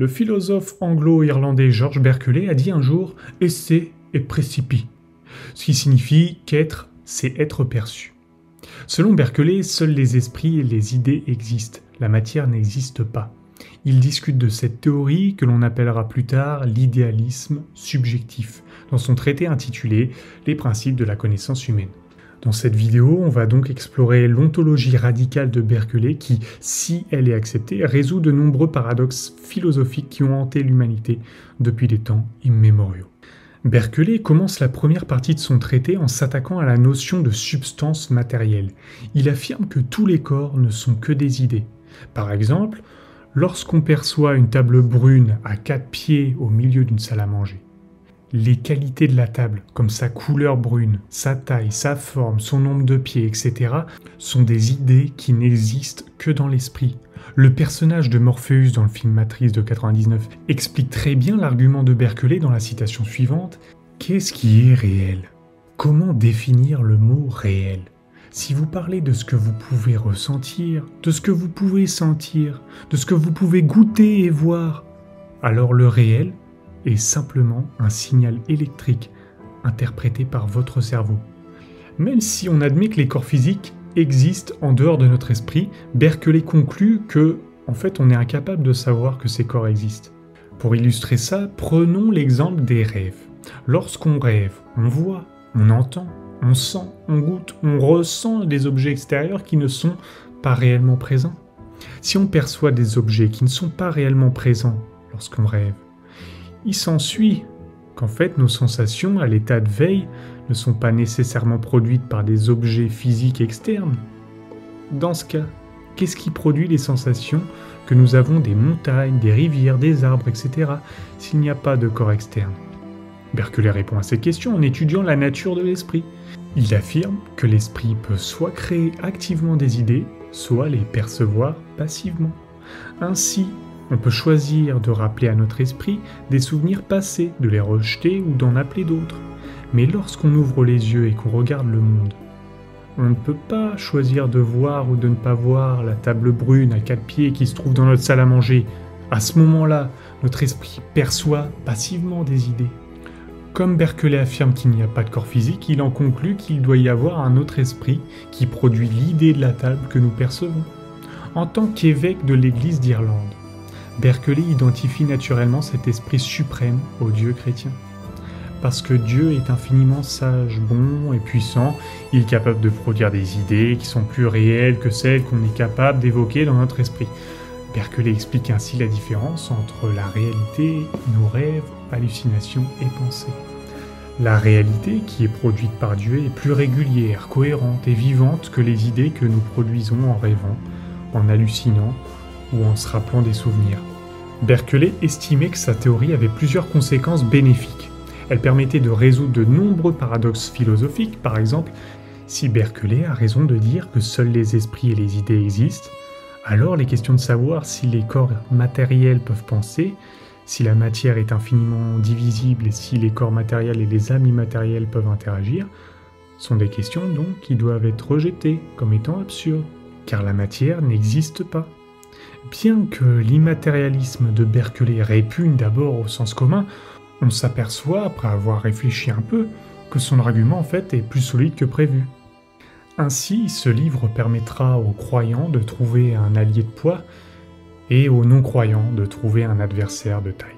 Le philosophe anglo-irlandais George Berkeley a dit un jour « Esse et précipi », ce qui signifie qu'être, c'est être perçu. Selon Berkeley, seuls les esprits et les idées existent, la matière n'existe pas. Il discute de cette théorie que l'on appellera plus tard l'idéalisme subjectif, dans son traité intitulé « Les principes de la connaissance humaine ». Dans cette vidéo, on va donc explorer l'ontologie radicale de Berkeley qui, si elle est acceptée, résout de nombreux paradoxes philosophiques qui ont hanté l'humanité depuis des temps immémoriaux. Berkeley commence la première partie de son traité en s'attaquant à la notion de substance matérielle. Il affirme que tous les corps ne sont que des idées. Par exemple, lorsqu'on perçoit une table brune à 4 pieds au milieu d'une salle à manger, les qualités de la table, comme sa couleur brune, sa taille, sa forme, son nombre de pieds, etc., sont des idées qui n'existent que dans l'esprit. Le personnage de Morpheus dans le film Matrix de 99 explique très bien l'argument de Berkeley dans la citation suivante. Qu'est-ce qui est réel? Comment définir le mot réel? Si vous parlez de ce que vous pouvez ressentir, de ce que vous pouvez sentir, de ce que vous pouvez goûter et voir, alors le réel est simplement un signal électrique interprété par votre cerveau. Même si on admet que les corps physiques existent en dehors de notre esprit, Berkeley conclut que, en fait, on est incapable de savoir que ces corps existent. Pour illustrer ça, prenons l'exemple des rêves. Lorsqu'on rêve, on voit, on entend, on sent, on goûte, on ressent des objets extérieurs qui ne sont pas réellement présents. Si on perçoit des objets qui ne sont pas réellement présents lorsqu'on rêve, il s'ensuit qu'en fait nos sensations à l'état de veille ne sont pas nécessairement produites par des objets physiques externes. Dans ce cas, qu'est-ce qui produit les sensations que nous avons des montagnes, des rivières, des arbres, etc. s'il n'y a pas de corps externe? Berkeley répond à ces questions en étudiant la nature de l'esprit. Il affirme que l'esprit peut soit créer activement des idées, soit les percevoir passivement. Ainsi, on peut choisir de rappeler à notre esprit des souvenirs passés, de les rejeter ou d'en appeler d'autres. Mais lorsqu'on ouvre les yeux et qu'on regarde le monde, on ne peut pas choisir de voir ou de ne pas voir la table brune à 4 pieds qui se trouve dans notre salle à manger. À ce moment-là, notre esprit perçoit passivement des idées. Comme Berkeley affirme qu'il n'y a pas de corps physique, il en conclut qu'il doit y avoir un autre esprit qui produit l'idée de la table que nous percevons. En tant qu'évêque de l'Église d'Irlande, Berkeley identifie naturellement cet esprit suprême au Dieu chrétien. Parce que Dieu est infiniment sage, bon et puissant, il est capable de produire des idées qui sont plus réelles que celles qu'on est capable d'évoquer dans notre esprit. Berkeley explique ainsi la différence entre la réalité, nos rêves, hallucinations et pensées. La réalité qui est produite par Dieu est plus régulière, cohérente et vivante que les idées que nous produisons en rêvant, en hallucinant ou en se rappelant des souvenirs. Berkeley estimait que sa théorie avait plusieurs conséquences bénéfiques. Elle permettait de résoudre de nombreux paradoxes philosophiques, par exemple, si Berkeley a raison de dire que seuls les esprits et les idées existent, alors les questions de savoir si les corps matériels peuvent penser, si la matière est infiniment divisible et si les corps matériels et les âmes immatérielles peuvent interagir, sont des questions donc qui doivent être rejetées comme étant absurdes, car la matière n'existe pas. Bien que l'immatérialisme de Berkeley répugne d'abord au sens commun, on s'aperçoit, après avoir réfléchi un peu, que son argument en fait est plus solide que prévu. Ainsi, ce livre permettra aux croyants de trouver un allié de poids et aux non-croyants de trouver un adversaire de taille.